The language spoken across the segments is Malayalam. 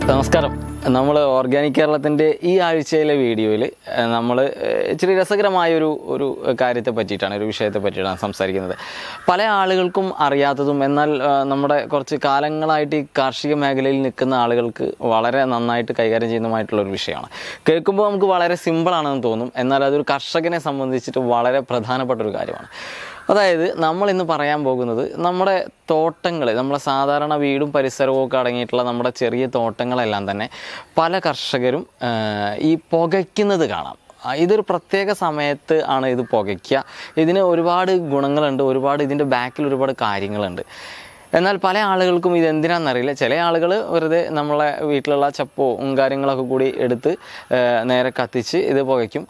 നമസ്കാരം. നമ്മൾ ഓർഗാനിക് കേരളത്തിൻ്റെ ഈ ആഴ്ചയിലെ വീഡിയോയിൽ നമ്മൾ ഇച്ചിരി രസകരമായൊരു കാര്യത്തെ പറ്റിയിട്ടാണ്, ഒരു വിഷയത്തെ പറ്റിയിട്ടാണ് സംസാരിക്കുന്നത്. പല ആളുകൾക്കും അറിയാത്തതും എന്നാൽ നമ്മുടെ കുറച്ച് കാലങ്ങളായിട്ട് ഈ കാർഷിക മേഖലയിൽ നിൽക്കുന്ന ആളുകൾക്ക് വളരെ നന്നായിട്ട് കൈകാര്യം ചെയ്യുന്നതുമായിട്ടുള്ളൊരു വിഷയമാണ്. കേൾക്കുമ്പോൾ നമുക്ക് വളരെ സിമ്പിളാണെന്ന് തോന്നും, എന്നാൽ അതൊരു കർഷകനെ സംബന്ധിച്ചിട്ട് വളരെ പ്രധാനപ്പെട്ടൊരു കാര്യമാണ്. അതായത് നമ്മൾ ഇന്ന് പറയാൻ പോകുന്നത് നമ്മുടെ തോട്ടങ്ങൾ, നമ്മളെ സാധാരണ വീടും പരിസരവും ഒക്കെ അടങ്ങിയിട്ടുള്ള നമ്മുടെ ചെറിയ തോട്ടങ്ങളെല്ലാം തന്നെ പല കർഷകരും ഈ പുകയ്ക്കുന്നത് കാണാം. ഇതൊരു പ്രത്യേക സമയത്ത് ആണ് ഇത് പുകയ്ക്കുക. ഇതിന് ഒരുപാട് ഗുണങ്ങളുണ്ട്, ഇതിൻ്റെ ബാക്കിൽ ഒരുപാട് കാര്യങ്ങളുണ്ട്. എന്നാൽ പല ആളുകൾക്കും ഇതെന്തിനാണെന്നറിയില്ല. ചില ആളുകൾ വെറുതെ നമ്മളെ വീട്ടിലുള്ള ചപ്പവും കാര്യങ്ങളൊക്കെ കൂടി എടുത്ത് നേരെ കത്തിച്ച് ഇത് പുകയ്ക്കും.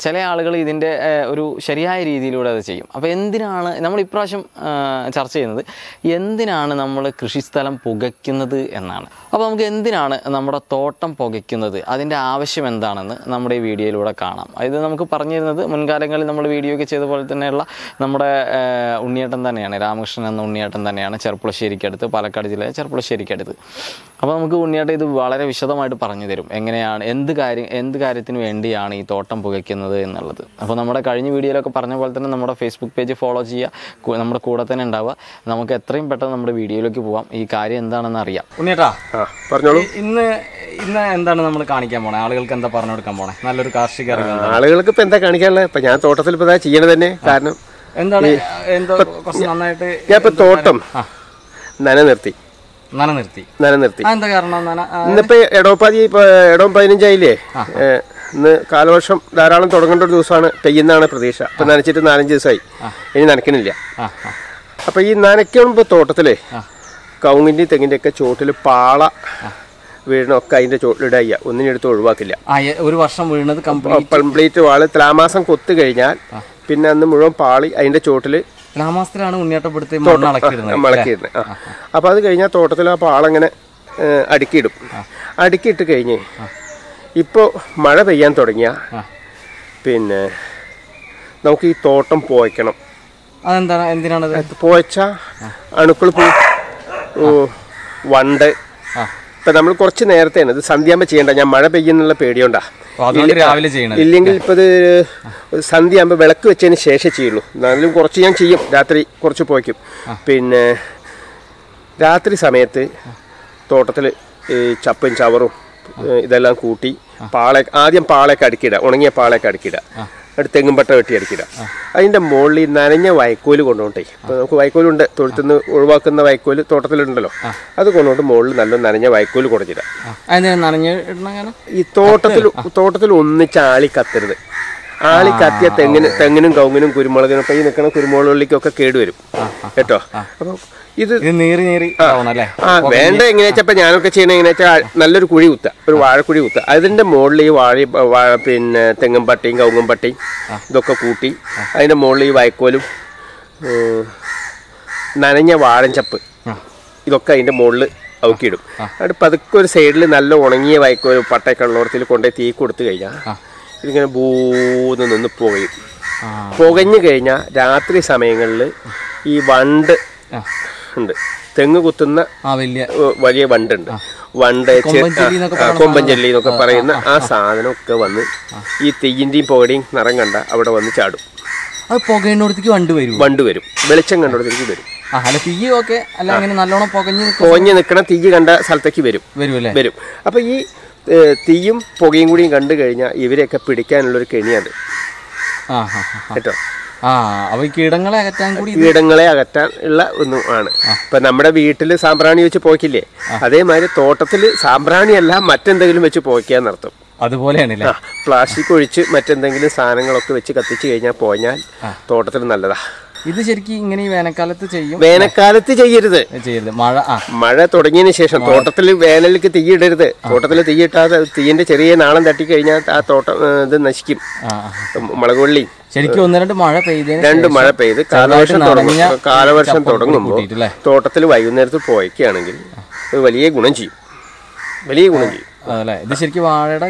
ചില ആളുകൾ ഇതിൻ്റെ ഒരു ശരിയായ രീതിയിലൂടെ അത് ചെയ്യും. അപ്പോൾ എന്തിനാണ് നമ്മൾ ഇപ്രാവശ്യം ചർച്ച ചെയ്യുന്നത്, എന്തിനാണ് നമ്മൾ കൃഷിസ്ഥലം പുകയ്ക്കുന്നത് എന്നാണ്. അപ്പോൾ നമുക്ക് എന്തിനാണ് നമ്മുടെ തോട്ടം പുകയ്ക്കുന്നത്, അതിൻ്റെ ആവശ്യം എന്താണെന്ന് നമ്മുടെ ഈ വീഡിയോയിലൂടെ കാണാം. ഇത് നമുക്ക് പറഞ്ഞു തരുന്നത് മുൻകാലങ്ങളിൽ നമ്മൾ വീഡിയോ ഒക്കെ ചെയ്ത പോലെ തന്നെയുള്ള നമ്മുടെ ഉണ്ണിയേട്ടൻ തന്നെയാണ്, രാമകൃഷ്ണൻ എന്ന ഉണ്ണിയേട്ടൻ തന്നെയാണ്, ചെർപ്പുളശ്ശേരിക്കടുത്ത്, പാലക്കാട് ജില്ലയിലെ ചെർപ്പുളശ്ശേരിക്കടുത്ത്. അപ്പോൾ നമുക്ക് ഉണ്ണിയേട്ടൻ ഇത് വളരെ വിശദമായിട്ട് പറഞ്ഞു തരും, എങ്ങനെയാണ് എന്ത് കാര്യത്തിന് വേണ്ടിയാണ് ഈ തോട്ടം പുകയ്ക്കുന്നത് എന്നുള്ളത്. അപ്പോൾ നമ്മുടെ കഴിഞ്ഞ വീഡിയോയിലൊക്കെ പറഞ്ഞ പോലെ തന്നെ നമ്മുടെ ഫേസ്ബുക്ക് പേജ് ഫോളോ ചെയ്യുക, നമ്മുടെ കൂടെ തന്നെ ഉണ്ടാവുക. നമുക്ക് എത്രയും പെട്ടെന്ന് നമ്മുടെ വീഡിയോയിലേക്ക് പോകാം, ഈ കാര്യം എന്താണെന്ന് അറിയാം. ഉണ്ണിയേട്ടാ പറഞ്ഞോളൂ. ഇന്ന് എന്താണ് നമ്മൾ കാണിക്കാൻ പോണേ, ആളുകൾക്ക് എന്താ പറഞ്ഞു കൊടുക്കാൻ പോണേ, നല്ലൊരു കാർഷിക ആളുകൾക്ക് ഇപ്പൊ എന്താ കാണിക്കാനുള്ളത്? ഇപ്പൊ ഞാൻ തോട്ടത്തിൽ ഇപ്പൊ ചെയ്യണത് തന്നെ. കാരണം എന്താണ്, എന്തോ കുറച്ച് നന്നായിട്ട് ഞാൻ ഇപ്പൊ തോട്ടം നനനിർത്തി. എന്താ കാരണം? ഇന്നിപ്പോ ഇടവും 15 ഇന്ന് കാലവർഷം ധാരാളം തുടങ്ങേണ്ട ഒരു ദിവസമാണ്, പെയ്യുന്നതാണ് പ്രതീക്ഷ. ഇപ്പൊ നനച്ചിട്ട് 4-5 ദിവസമായി, ഇനി നനക്കണില്ല. അപ്പൊ ഈ നനയ്ക്കുമ്പോ തോട്ടത്തില് കവുങ്ങിന്റെ തെങ്ങിന്റെ ഒക്കെ ചോട്ടില് പാള വീഴണമൊക്കെ അതിന്റെ ചോട്ടിലിടുക, ഒന്നിനെടുത്ത് ഒഴിവാക്കില്ല. ഒരു വർഷം വീഴുന്നത് കംപ്ലീറ്റ് വാള് തുലാമാസം കൊത്തു കഴിഞ്ഞാൽ പിന്നെ അന്ന് മുഴുവൻ പാളി അതിന്റെ ചോട്ടില് തുലാമാസത്തിലാണ് ഉണ്ണിയേട്ടപ്പെടുത്തി മളക്കിയിരുന്നത്. അപ്പൊ അത് കഴിഞ്ഞാൽ തോട്ടത്തിൽ ആ പാളങ്ങനെ അടുക്കിയിട്ട് കഴിഞ്ഞ് ഇപ്പോൾ മഴ പെയ്യാൻ തുടങ്ങിയ പിന്നെ നമുക്ക് ഈ തോട്ടം പോയ്ക്കണം. അതെന്താണ്, എന്തിനാണ് പോയച്ച അണുക്കൾ വണ്ട്. ഇപ്പൊ നമ്മൾ കുറച്ച് നേരത്തെയാണ് ഇത് സന്ധ്യാകുമ്പോൾ ചെയ്യണ്ട, ഞാൻ മഴ പെയ്യുന്നുള്ള പേടിയോണ്ടാ. ഇല്ലെങ്കിൽ ഇപ്പൊ ഇത് സന്ധ്യയാകുമ്പോൾ വിളക്ക് വെച്ചതിന് ശേഷം ചെയ്യുള്ളൂ. എന്നാലും കുറച്ച് ഞാൻ ചെയ്യും, രാത്രി കുറച്ച് പോയ്ക്കും. പിന്നെ രാത്രി സമയത്ത് തോട്ടത്തിൽ ഈ ചപ്പും ചവറും ഇതെല്ലാം കൂട്ടി ആദ്യം പാളയൊക്കെ അടുക്കിയിടുക, ഉണങ്ങിയ പാളയൊക്കെ അടുക്കിയിടുക, എന്നിട്ട് തെങ്ങുംപട്ട വെട്ടി അടുക്കിയിടുക. അതിൻ്റെ മുകളിൽ നനഞ്ഞ വൈക്കോല് കൊണ്ടുപോട്ടെ. ഇപ്പോൾ നമുക്ക് വൈക്കോലുണ്ട്, തൊഴുത്തുനിന്ന് ഒഴിവാക്കുന്ന വൈക്കോല് തോട്ടത്തിലുണ്ടല്ലോ, അത് കൊണ്ടുപോയിട്ട് മുകളിൽ നല്ല നനഞ്ഞ വൈക്കോല് കൊടഞ്ഞിടുക. ഈ തോട്ടത്തിൽ ഒന്നിച്ച് ആളി കത്തരുത്. ആളി കത്തിയ തെങ്ങിനും കവുങ്ങിനും കുരുമുളകിനും ഈ നിൽക്കുന്ന കുരുമുളകിലേക്കൊക്കെ കേടുവരും കേട്ടോ. അപ്പോൾ ഇത് വേണ്ട എങ്ങനെയാച്ചപ്പോ ഞാനൊക്കെ ചെയ്യണ എങ്ങനെയാ, നല്ലൊരു കുഴി കുത്തുക, ഒരു വാഴക്കുഴി കുത്തുക. അതിന്റെ മുകളിൽ ഈ പിന്നെ തെങ്ങും പട്ടയും കവുങ്ങും പട്ടയും ഇതൊക്കെ കൂട്ടി അതിന്റെ മുകളിൽ ഈ വൈക്കോലും നനഞ്ഞ വാഴഞ്ചപ്പ് ഇതൊക്കെ അതിന്റെ മുകളിൽ ഔക്കിയിടും. എന്നിട്ട് പതുക്കെ ഒരു സൈഡിൽ നല്ല ഉണങ്ങിയ വൈക്കോലും പട്ടയൊക്കെ ഉള്ളോടത്തിൽ കൊണ്ടുപോയി തീ കൊടുത്തു കഴിഞ്ഞാൽ ഇതിങ്ങനെ ബൂന്ന് നിന്ന് പുകഞ്ഞു കഴിഞ്ഞാൽ രാത്രി സമയങ്ങളിൽ ഈ വണ്ട് ഉണ്ട്, തെങ്ങ് കുത്തുന്ന വലിയ വണ്ടുണ്ട്, കൊമ്പൻചെല്ലി എന്നൊക്കെ പറയുന്ന ആ സാധനമൊക്കെ വന്ന് ഈ തെയ്യിന്റെയും പുകയുടെയും നിറം കണ്ട അവിടെ വന്ന് ചാടും. വണ്ട് വരും, വെളിച്ചം കണ്ടോടത്തേക്ക് വരും. പുകഞ്ഞ് നിൽക്കണ തീ കണ്ട സ്ഥലത്തേക്ക് വരും. അപ്പൊ ഈ തീയും പുകയും കൂടിയും കണ്ടു കഴിഞ്ഞാൽ ഇവരെയൊക്കെ പിടിക്കാനുള്ളൊരു കെണിയാണ് കേട്ടോ. കീടങ്ങളെ അകറ്റാൻ ഉള്ള ഒന്നും ആണ്. ഇപ്പൊ നമ്മുടെ വീട്ടില് സാമ്പ്രാണി വെച്ച് പോയിക്കില്ലേ, അതേമാതിരി തോട്ടത്തില് സാമ്പ്രാണിയല്ല മറ്റെന്തെങ്കിലും വെച്ച് പോയിക്കാന്നർത്ഥം. അതുപോലെയാണ് പ്ലാസ്റ്റിക് ഒഴിച്ച് മറ്റെന്തെങ്കിലും സാധനങ്ങളൊക്കെ വെച്ച് കത്തിച്ചു കഴിഞ്ഞാൽ പോയാൽ തോട്ടത്തിൽ നല്ലതാ. ഇത് ശരിക്കും ഇങ്ങനെ വേനൽക്കാലത്ത് ചെയ്യും. വേനൽക്കാലത്ത് ചെയ്യരുത്. മഴ തുടങ്ങിയതിന് ശേഷം തോട്ടത്തിൽ വേനലിലേക്ക് തീയിടരുത്. തോട്ടത്തിൽ തീയിട്ടാതെ തീയിന്റെ ചെറിയ നാളം തട്ടിക്കഴിഞ്ഞാൽ ആ തോട്ടം ഇത് നശിക്കും. മുളകുവള്ളി ശരിക്കും 2 മഴ പെയ്ത് കാലവർഷം തുടങ്ങുമ്പോൾ തോട്ടത്തിൽ വൈകുന്നേരത്ത് പോയിക്കുകയാണെങ്കിൽ വലിയ ഗുണം ചെയ്യും. ഇത് ശരിക്കും വാഴയുടെ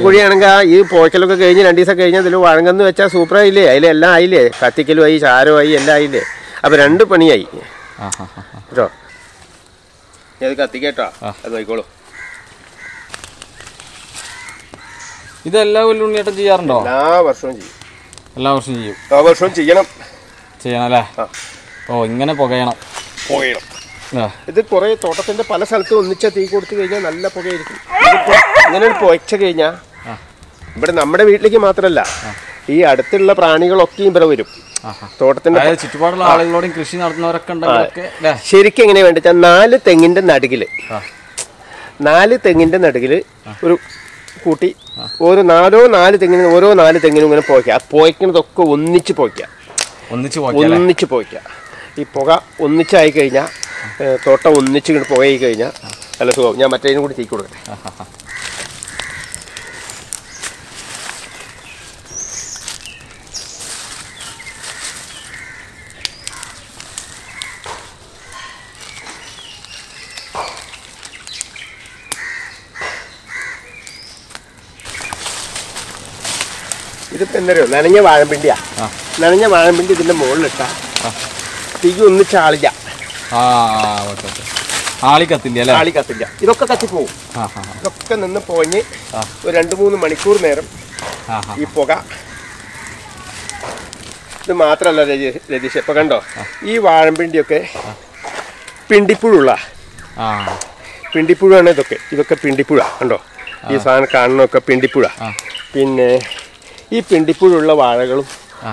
കുഴിയാണെങ്കിൽ ഈ പോയ്ക്കലൊക്കെ കഴിഞ്ഞ് 2 ദിവസം കഴിഞ്ഞാൽ ഇതിൽ വഴങ്ങന്ന് വെച്ചാൽ സൂപ്പറായില്ലേ, അതിലെല്ലാം ആയില്ലേ, കത്തിക്കലും ആയി, ചാരമായി, എല്ലാം ആയില്ലേ. അപ്പൊ 2 പണിയായി കേട്ടോ. ഇത് കത്തിക്കേട്ടോ, അത് നോക്കിക്കോളൂ. ഇതെല്ലാ കൊല്ലം ഉണ്ണിയേട്ടൻ ചെയ്യാറുണ്ടോ? എല്ലാ വർഷവും ചെയ്യും. എല്ലാ വർഷവും ചെയ്യും. എല്ലാ വർഷവും ചെയ്യണം അല്ലേ? ഓ, ഇങ്ങനെ പുകയണം. ഇത് കുറെ തോട്ടത്തിന്റെ പല സ്ഥലത്തും ഒന്നിച്ച തീ കൊടുത്തു കഴിഞ്ഞാൽ നല്ല പുകയായിരിക്കും. ഇങ്ങനെ പുകച്ച കഴിഞ്ഞാൽ ഇവിടെ നമ്മുടെ വീട്ടിലേക്ക് മാത്രമല്ല, ഈ അടുത്തുള്ള പ്രാണികളൊക്കെയും ഇവിടെ വരും. തോട്ടത്തിന്റെ ചുറ്റുപാടുള്ള ആളുകളോടും കൃഷി നടത്തുന്നവരൊക്കെ ഉണ്ടെങ്കിലൊക്കെ ശരിക്കും എങ്ങനെയാ വേണ്ടിച്ചാൽ 4 തെങ്ങിന്റെ നടുകില് 4 തെങ്ങിന്റെ നടുകില് ഒരു കൂട്ടി ഓരോ 4 തെങ്ങിനും ഇങ്ങനെ പോയ്ക്കുക. ആ പോയ്ക്കുന്നതൊക്കെ ഒന്നിച്ച് പോയ്ക്കുക. ഈ പുക ഒന്നിച്ചായി കഴിഞ്ഞാൽ തോട്ടം ഒന്നിച്ച് ഇങ്ങോട്ട് പുകയായി കഴിഞ്ഞാൽ നല്ല സുഖം. ഞാൻ മറ്റേതിനും കൂടി തീ കൊടുക്കട്ടെ. ഇതിപ്പോ എന്തറിയോ, നനഞ്ഞ വാഴപ്പിണ്ടിയാ. നനഞ്ഞ വാഴപ്പിണ്ടി ഇതിന്റെ മുകളിലിട്ടാ തീ ഒന്നിച്ചാളില്ല. ആളി കത്തില്ല. ഇതൊക്കെ കത്തിപ്പോവും. ഇതൊക്കെ നിന്ന് പോഞ്ഞ് ഒരു 2-3 മണിക്കൂർ നേരം ഈ പുക. ഇത് മാത്രല്ല രതീഷ്, ഇപ്പൊ കണ്ടോ ഈ വാഴപ്പിണ്ടിയൊക്കെ പിണ്ടിപ്പുഴുള്ള പിണ്ടിപ്പുഴാണ്. ഇതൊക്കെ പിണ്ടിപ്പുഴ കണ്ടോ. ഈ സാധനം കാണുന്നൊക്കെ പിണ്ടിപ്പുഴ. പിന്നെ ഈ പിണ്ടിപ്പുഴുള്ള വാഴകളും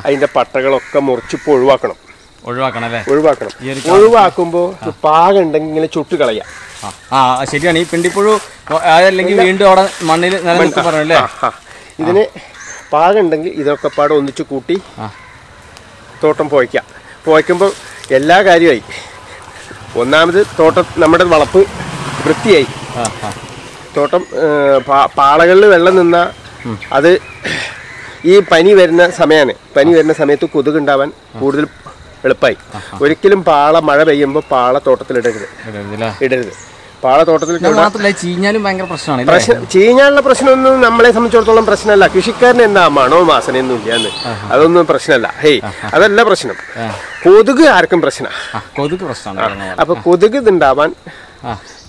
അതിന്റെ പട്ടകളൊക്കെ മുറിച്ചിപ്പോൾ ഒഴിവാക്കണം. ഒഴിവാക്കുമ്പോ പാകുണ്ടെങ്കിൽ ഇങ്ങനെ ചുട്ട് കളയാം. ശരിയാണ്. ഈ പിണ്ടിപ്പുഴു അല്ലെങ്കിൽ വീണ്ടും അവിടെ മണ്ണിൽ നിലനിൽക്കും. ഇതിന് പാകുണ്ടെങ്കിൽ ഇതൊക്കെ പാടെ ഒന്നിച്ച് കൂട്ടി തോട്ടം പോയ്ക്കുമ്പോൾ എല്ലാ കാര്യമായി. ഒന്നാമത് തോട്ടം നമ്മുടെ വളപ്പ് വൃത്തിയായി. തോട്ടം പാളകളിൽ വെള്ളം നിന്ന അത് ഈ പനി വരുന്ന സമയത്ത് കൊതുകുണ്ടാവാൻ കൂടുതൽ എളുപ്പമായി. ഒരിക്കലും മഴ പെയ്യുമ്പോൾ പാള തോട്ടത്തിലിടരുത്. പാള തോട്ടത്തിൽ ചീഞ്ഞാലുള്ള പ്രശ്നമൊന്നും നമ്മളെ സംബന്ധിച്ചിടത്തോളം പ്രശ്നമല്ല. കൃഷിക്കാരന് എന്താ മണോ വാസനയൊന്നും ഇല്ലാന്ന്, അതൊന്നും പ്രശ്നമല്ല. അതല്ല പ്രശ്നം. കൊതുക് ആർക്കും പ്രശ്നമാണ്. അപ്പൊ കൊതുക് ഇതുണ്ടാവാൻ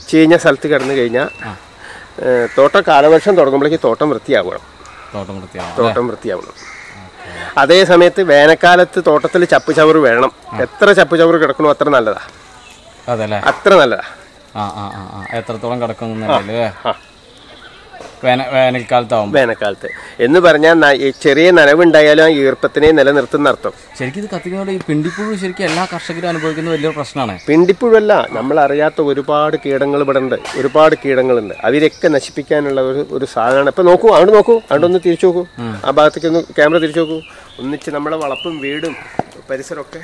ചീഞ്ഞ സ്ഥലത്ത് കിടന്നു കഴിഞ്ഞാൽ തോട്ടം കാലവർഷം തുടങ്ങുമ്പോഴേക്ക് തോട്ടം വൃത്തിയാവണം. അതേ സമയത്ത് വേനൽക്കാലത്ത് തോട്ടത്തിൽ ചപ്പ് ചവറ് വേണം. എത്ര ചപ്പ് ചവറ് കിടക്കണോ അത്ര നല്ലതാ. എത്രത്തോളം കിടക്കുന്നു വേനൽക്കാലത്ത് എന്ന് പറഞ്ഞാൽ ചെറിയ നനവുണ്ടായാലും ആ ഈർപ്പത്തിനെ നിലനിർത്തുന്ന അർത്ഥം. ശരിക്കും ഇത് കത്തിക്കുന്നതോടെ ഈ പിണ്ടിപ്പുഴു ശരിക്കും എല്ലാ കർഷകരും അനുഭവിക്കുന്ന വലിയൊരു പ്രശ്നമാണ്. പിണ്ടിപ്പുഴല്ല, നമ്മൾ അറിയാത്ത ഒരുപാട് കീടങ്ങൾ ഇവിടെ ഉണ്ട്. അവരൊക്കെ നശിപ്പിക്കാനുള്ള ഒരു സാധനമാണ്. ഇപ്പൊ നോക്കൂ, അവിടെ ഒന്ന് തിരിച്ചു നോക്കൂ, ആ ഭാഗത്തേക്ക് ഒന്ന് ക്യാമറ തിരിച്ചു നോക്കൂ. ഒന്നിച്ച് നമ്മളെ വളപ്പും വീടും പരിസരമൊക്കെ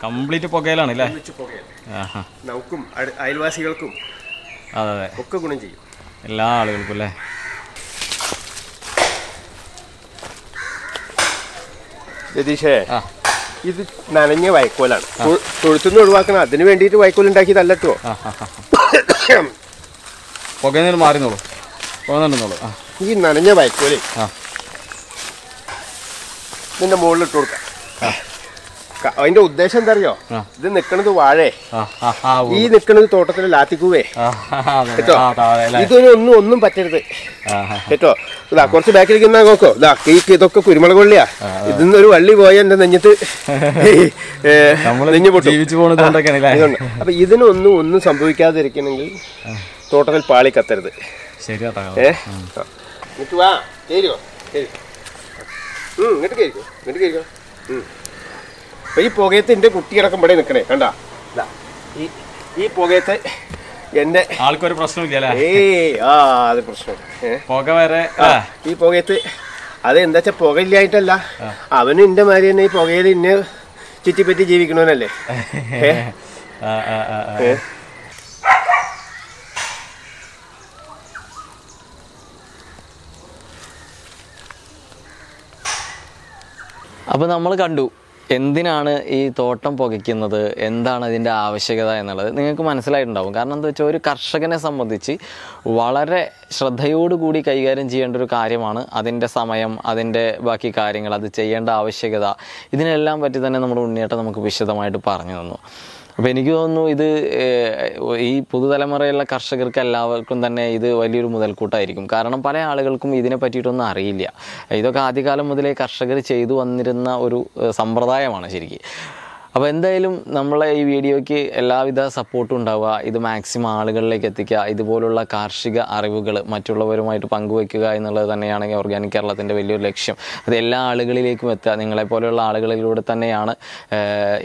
കംപ്ലീറ്റ് പുകയിലാണ്. നമുക്കും അയൽവാസികൾക്കും ഒക്കെ ഗുണം ചെയ്യും, എല്ലാ ആളുകൾക്കും അല്ലേ. രതീഷേ, ഇത് നനഞ്ഞ വൈക്കോലാണ്. തൊഴുത്തുനിന്ന് ഒഴിവാക്കണം. അതിന് വേണ്ടിയിട്ട് വൈക്കോൽ ഉണ്ടാക്കിയതല്ലോ. പുകയിൽ മാറിന്നോളൂ. ഈ നനഞ്ഞ വൈക്കോല് ഇതിന്റെ മുകളിൽ ഇട്ട് കൊടുക്കാം. അതിന്റെ ഉദ്ദേശം എന്താ അറിയോ? ഇത് നിക്കണത് വാഴേ, ഈ നിക്കണത് തോട്ടത്തിലെ ലാത്തിക്കൂവേ കേട്ടോ. ഒന്നും പറ്റരുത് കേട്ടോ. ഇതാ കുറച്ച് ബാക്കിലേക്ക് എന്നാ നോക്കോ. ഇതൊക്കെ കുരുമുളക് വള്ളിയാ. ഇതിന്നൊരു വള്ളി പോയ എന്റെ നെഞ്ഞത്ത് നെഞ്ഞു പൊട്ടും. അപ്പൊ ഒന്നും സംഭവിക്കാതിരിക്കണമെങ്കിൽ തോട്ടത്തിൽ പാളി കത്തരുത്. ഇങ്ങോട്ട് കേൾക്കോ. അപ്പൊ ഈ പുകയത്ത് എന്റെ കുട്ടി കിടക്കുമ്പോഴേ നിക്കണേ കണ്ടാ. ഈ പുകയത്ത് എന്റെ ആൾക്കൊരു പ്രശ്നമില്ല. അത് പ്രശ്നം. ഈ പുകയത്ത് അത് എന്താ വെച്ചാ പുകയില്ലായിട്ടല്ല, അവനും എന്റെ മാതിരി തന്നെ ഈ പുകയിൽ ഇന്നെ ചുറ്റിപ്പറ്റി ജീവിക്കണവനല്ലേ. അപ്പോൾ നമ്മൾ കണ്ടു എന്തിനാണ് ഈ തോട്ടം പുകയ്ക്കുന്നത്, എന്താണ് അതിൻ്റെ ആവശ്യകത എന്നുള്ളത് നിങ്ങൾക്ക് മനസ്സിലായിട്ടുണ്ടാവും. കാരണം എന്താ വെച്ചാൽ ഒരു കർഷകനെ സംബന്ധിച്ച് വളരെ ശ്രദ്ധയോടുകൂടി കൈകാര്യം ചെയ്യേണ്ട ഒരു കാര്യമാണ് അതിൻ്റെ സമയം, അതിൻ്റെ ബാക്കി കാര്യങ്ങൾ, അത് ചെയ്യേണ്ട ആവശ്യകത, ഇതിനെല്ലാം പറ്റി തന്നെ നമ്മുടെ ഉണ്ണിയേട്ടൻ നമുക്ക് വിശദമായിട്ട് പറഞ്ഞു തന്നു. അപ്പോൾ എനിക്ക് തോന്നുന്നു ഇത് ഈ പുതുതലമുറയിലുള്ള കർഷകർക്ക് എല്ലാവർക്കും തന്നെ ഇത് വലിയൊരു മുതൽക്കൂട്ടായിരിക്കും. കാരണം പല ആളുകൾക്കും ഇതിനെ പറ്റിയിട്ടൊന്നും അറിയില്ല. ഇതൊക്കെ ആദ്യകാലം മുതലേ കർഷകർ ചെയ്തു വന്നിരുന്ന ഒരു സമ്പ്രദായമാണ് ശരിക്കും. അപ്പോൾ എന്തായാലും നമ്മളെ ഈ വീഡിയോയ്ക്ക് എല്ലാവിധ സപ്പോർട്ടും ഉണ്ടാവുക, ഇത് മാക്സിമം ആളുകളിലേക്ക് എത്തിക്കുക, ഇതുപോലുള്ള കാർഷിക അറിവുകൾ മറ്റുള്ളവരുമായിട്ട് പങ്കുവയ്ക്കുക എന്നുള്ളത് തന്നെയാണ് ഓർഗാനിക് കേരളത്തിൻ്റെ വലിയൊരു ലക്ഷ്യം. അത് എല്ലാ ആളുകളിലേക്കും എത്തുക. നിങ്ങളെപ്പോലെയുള്ള ആളുകളിലൂടെ തന്നെയാണ്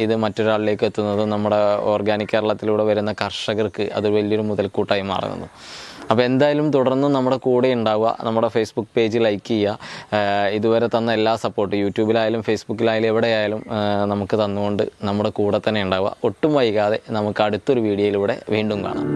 ഇത് മറ്റൊരാളിലേക്ക് എത്തുന്നതും നമ്മുടെ ഓർഗാനിക് കേരളത്തിലൂടെ വരുന്ന കർഷകർക്ക് അത് വലിയൊരു മുതൽക്കൂട്ടായി മാറുന്നു. അപ്പോൾ എന്തായാലും തുടർന്നും നമ്മുടെ കൂടെ ഉണ്ടാവുക. നമ്മുടെ ഫേസ്ബുക്ക് പേജ് ലൈക്ക് ചെയ്യുക. ഇതുവരെ തന്ന എല്ലാ സപ്പോർട്ടും യൂട്യൂബിലായാലും ഫേസ്ബുക്കിലായാലും എവിടെയായാലും നമുക്ക് തന്നുകൊണ്ട് നമ്മുടെ കൂടെ തന്നെ ഉണ്ടാവുക. ഒട്ടും വൈകാതെ നമുക്ക് അടുത്തൊരു വീഡിയോയിലൂടെ വീണ്ടും കാണാം.